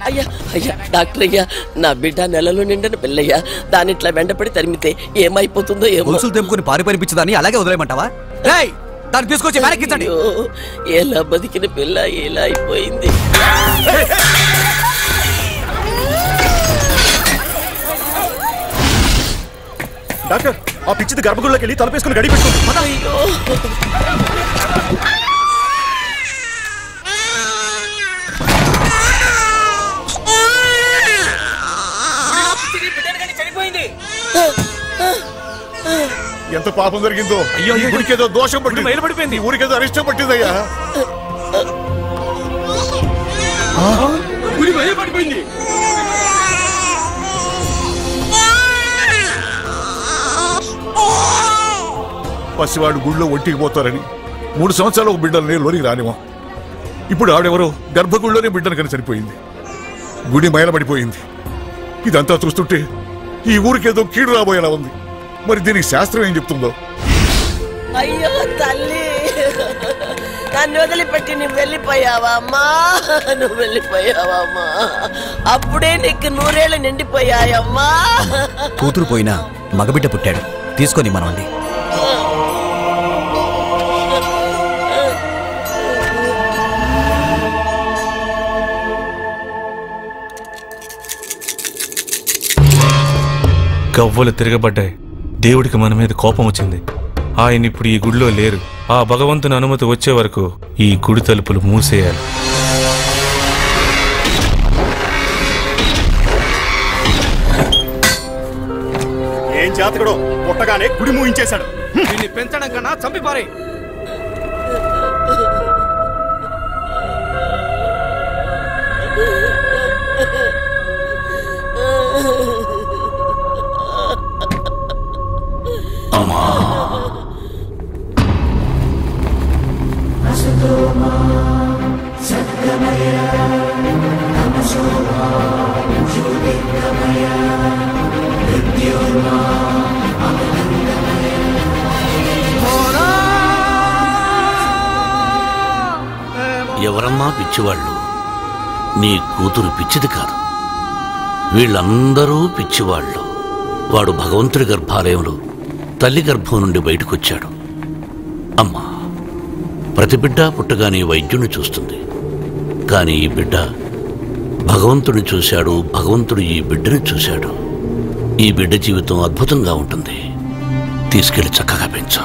అయ్యా అయ్యా డాక్టర్ అయ్యా, నా బిడ్డ నెలలో నిండిన పిల్లయ్యా, దాని ఇట్లా వెంటపడి తరిమితే ఏమైపోతుందో ఏమో. గొలుసులు తెంపుకుని పారిపోయిపించదాన్ని అలాగే వదిలేయమంటావా? దాన్ని తీసుకొచ్చి వెనక్కించండి. ఎలా బతికిన పిల్ల ఎలా అయిపోయింది. డాక్టర్, ఆ పిచ్చిది గర్భగుడిలోకి వెళ్ళి తలపేసుకుని గడి పెట్టుకుంది. అయ్యో ఎంత పాపం జరిగిందో. అయ్యో ఊరికేదో దోషం పట్టింది, ఊరికేదో అరిష్టం పట్టిందయ్యా. పసివాడు గుడిలో ఒంటికి పోతారని 3 సంవత్సరాలు ఒక బిడ్డలని లోనికి రానివా. ఇప్పుడు ఆడెవరో గర్భగుడిలోనే బిడ్డను కని చనిపోయింది. గుడి మైలబడిపోయింది. ఇదంతా చూస్తుంటే ఈ ఊరికేదో కీడు రాబోయేలా ఉంది. మరి దీనికి శాస్త్రం ఏం చెప్తుందో. అయ్యో తల్లి, నన్ను వదిలిపెట్టి నువ్వు వెళ్ళిపోయావా అమ్మా, నువ్వు వెళ్ళిపోయావా అమ్మా. అప్పుడే నీకు 100 ఏళ్ళు నిండిపోయాయమ్మా. కూతురు పోయినా మగబిడ్డ పుట్టాడు, తీసుకొని మనవండి. గవ్వలు తిరగబడ్డాయి. దేవుడికి మన మీద కోపం వచ్చింది. ఆయన ఇప్పుడు ఈ గుడిలో లేరు. ఆ భగవంతుని అనుమతి వచ్చే వరకు ఈ గుడి తలుపులు మూసేయాలి. ఏం జాతకుడో పుట్టగానే గుడి మూయించేశాడు. దీన్ని పెంచడం కన్నా చంపిపారే. అమ్మా. ఎవరమ్మా పిచ్చివాళ్ళు? నీ కూతురు పిచ్చిది కాదు, వీళ్ళందరూ పిచ్చివాళ్ళు. వాడు భగవంతుడి గర్భాలయంలో తల్లి గర్భం నుండి బయటకొచ్చాడు. అమ్మా, ప్రతి బిడ్డ పుట్టగానే వైద్యుని చూస్తుంది, కానీ ఈ బిడ్డ భగవంతుడిని చూశాడు. భగవంతుడు ఈ బిడ్డని చూశాడు. ఈ బిడ్డ జీవితం అద్భుతంగా ఉంటుంది. తీసుకెళ్లి చక్కగా పెంచు.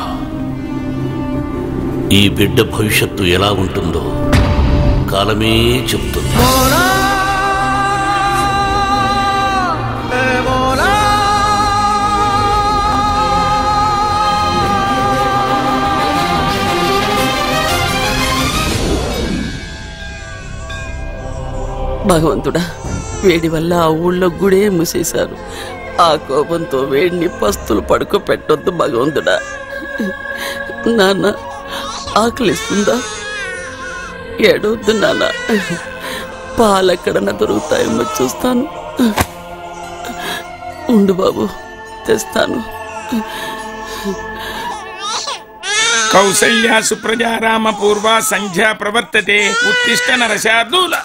ఈ బిడ్డ భవిష్యత్తు ఎలా ఉంటుందో కాలమే చెప్తుంది. భగవంతుడా, వేడి వల్ల ఆ ఊళ్ళో గుడే మూసేశారు. ఆ కోపంతో వేడిని పస్తులు పడుకోపెట్టొద్దు భగవంతుడా. నాన్న, ఆకలిస్తుందా? ఏడవద్దు నాన్న, పాలెక్కడన్నా దొరుకుతాయేమో చూస్తాను. ఉండు బాబు, తెస్తాను. కౌసల్యా సుప్రజా రామ పూర్వ సంధ్యా ప్రవర్తతే ఉత్తిష్ట నరశార్దూల.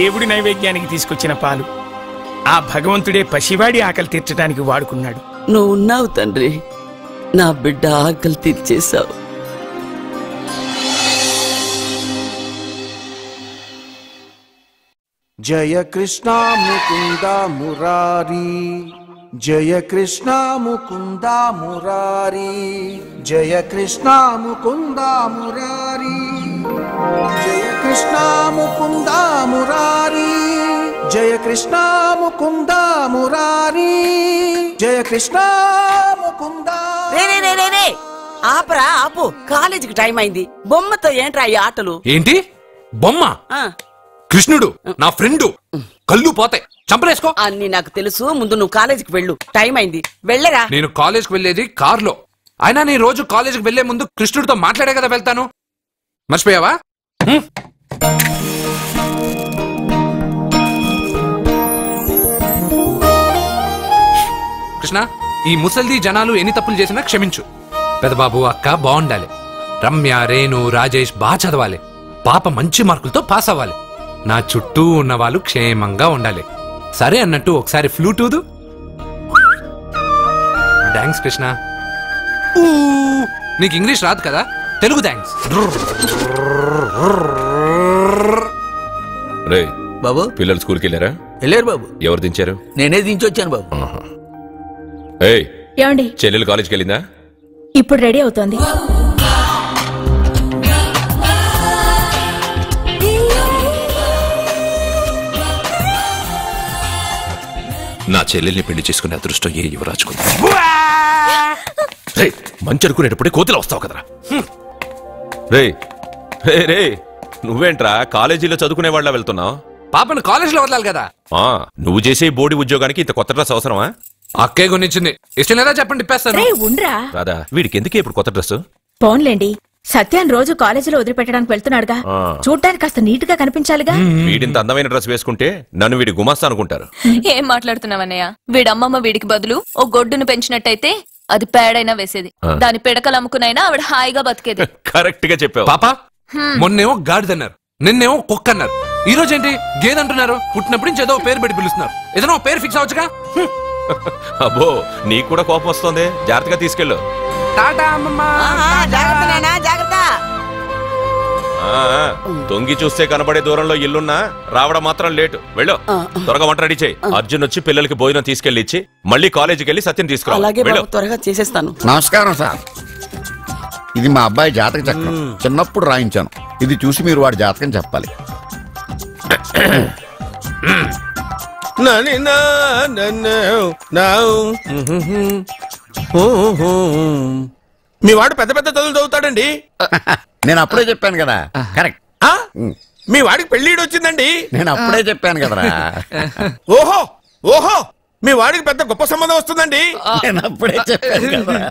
దేవుడి నైవేద్యానికి తీసుకొచ్చిన పాలు ఆ భగవంతుడే పసివాడి ఆకలి తీర్చడానికి వాడుకున్నాడు. నువ్వు ఉన్నావు తండ్రి, నా బిడ్డ ఆకలి తీర్చేశావు. జయ కృష్ణ ముకుంద మురారి, జయ కృష్ణ ముకుంద మురారి, జయ కృష్ణ ముకుంద మురారి, జయ కృష్ణ ముకుంద మురారి, జయ కృష్ణ ముకుంద మురారి, జయ కృష్ణ ముకుంద. ఆపరా, ఆపు. కాలేజీకి టైం అయింది. బొమ్మతో ఏంట్రా ఈ ఆటలు? ఏంటి బొమ్మ? కృష్ణుడు నా ఫ్రెండు, కళ్ళు పోతాయి, చంపలేసుకో. అన్ని నాకు తెలుసు. ముందు నువ్వు కాలేజీకి వెళ్ళు, టైం అయింది. వెళ్ళరా. నేను కాలేజ్కి వెళ్ళేది కార్లో. అయినా నేను రోజు కాలేజ్కి వెళ్లే ముందు కృష్ణుడితో మాట్లాడే కదా వెళ్తాను. మర్చిపోయావా? కృష్ణ, ఈ ముసల్ది జనాలు ఎన్ని తప్పులు చేసినా క్షమించు. పెదబాబు, అక్క బాగుండాలి. రమ్య, రేణు, రాజేష్ బాగా చదవాలి. పాప మంచి మార్కులతో పాస్ అవ్వాలి. నా చుట్టూ ఉన్న వాళ్ళు క్షేమంగా ఉండాలి. సరే అన్నట్టు ఒకసారి ఫ్లూటూదు. థ్యాంక్స్ కృష్ణ. నీకు ఇంగ్లీష్ రాదు కదా, తెలుగు థ్యాంక్స్. రే బాబు, పిల్లలు స్కూల్కి వెళ్ళారా? వెళ్ళారు బాబు. ఎవరు దించారు? నేనే దించొచ్చాను బాబు. ఏయ్, ఏమండి, చెల్లెలు కాలేజ్కి వెళ్ళిందా? ఇప్పుడు రెడీ అవుతోంది. నా చెల్లెల్ని పెళ్లి చేసుకునే అదృష్టం ఏ యువరాజుకుంది. మంచి అనుకునేటప్పుడే కోతిలో వస్తావు కదరా. రే రే రే, నువ్వేంట్రా కాలేజీలో చదువుకునే వాళ్ళ వెళ్తున్నావు? పాపను కాలేజీలో వదలాలి కదా. నువ్వు చేసే బోర్డు ఉద్యోగానికి ఇంత కొత్త డ్రెస్ అవసరమా? అక్కే కొనిచ్చింది. ఇష్టం లేదా చెప్పండి, ఇప్పేస్తాను. రాదా, వీడికి ఎందుకే ఇప్పుడు కొత్త డ్రెస్? పోన్లేండి, సత్యాన్ని రోజు కాలేజీలో వదిలిపెట్టడానికి వెళ్తున్నాడుగా, చూడ్డానికి కాస్త నీట్ గా కనిపించాలిగా. వీడింత అందమైన డ్రెస్ వేసుకుంటే నన్ను వీడి గుమాస్తా అనుకుంటారు. ఏం మాట్లాడుతున్నావన్నయ్య? వీడమ్మమ్మ వీడికి బదులు ఓ గొడ్డును పెంచినట్టయితే అది పేడైనా వేసేది, దాని పిడకలు అమ్ముకునైనా ఆవిడ హాయిగా బతికేది. కరెక్ట్ గా చెప్పావు. పాపా, మొన్నేమో గాడిదన్నారు, నిన్నేమో కుక్క అన్నారు, ఈ రోజేంటి గేదంటున్నారు. పుట్టినప్పుడు నుంచి ఏదో పేరు పెట్టి పిలుస్తున్నారు. ఏదైనా పేరు ఫిక్స్ అవచ్చుగా. అబ్బో, నీకు కూడా కోపం వస్తుంది. జాగ్రత్తగా తీసుకెళ్ళు. తొంగి చూస్తే కనబడే దూరంలో ఇల్లున్నా రావడం మాత్రం లేటు. వెళ్ళు, త్వరగా వంట రెడీ చేయి. అర్జున్ వచ్చి పిల్లలకి భోజనం తీసుకెళ్లి ఇచ్చి మళ్ళీ కాలేజీకి వెళ్ళి సత్యం తీసుకురా. త్వరగా చేసేస్తాను. నమస్కారం సార్. ఇది మా అబ్బాయి జాతక చక్రం. చిన్నప్పుడు రాయించాను. ఇది చూసి మీరు వాడి జాతకం చెప్పాలి. మీ వాడు పెద్ద పెద్ద చదువులు చదువుతాడండి. నేను అప్పుడే చెప్పాను కదా. కరెక్ట్. మీ వాడికి పెళ్లిడు వచ్చిందండి. నేను అప్పుడే చెప్పాను కదరా. ఓహో ఓహో మీ వాడికి పెద్ద గొప్ప సంబంధం వస్తుందండి. నేను అప్పుడే చెప్పాను కదా.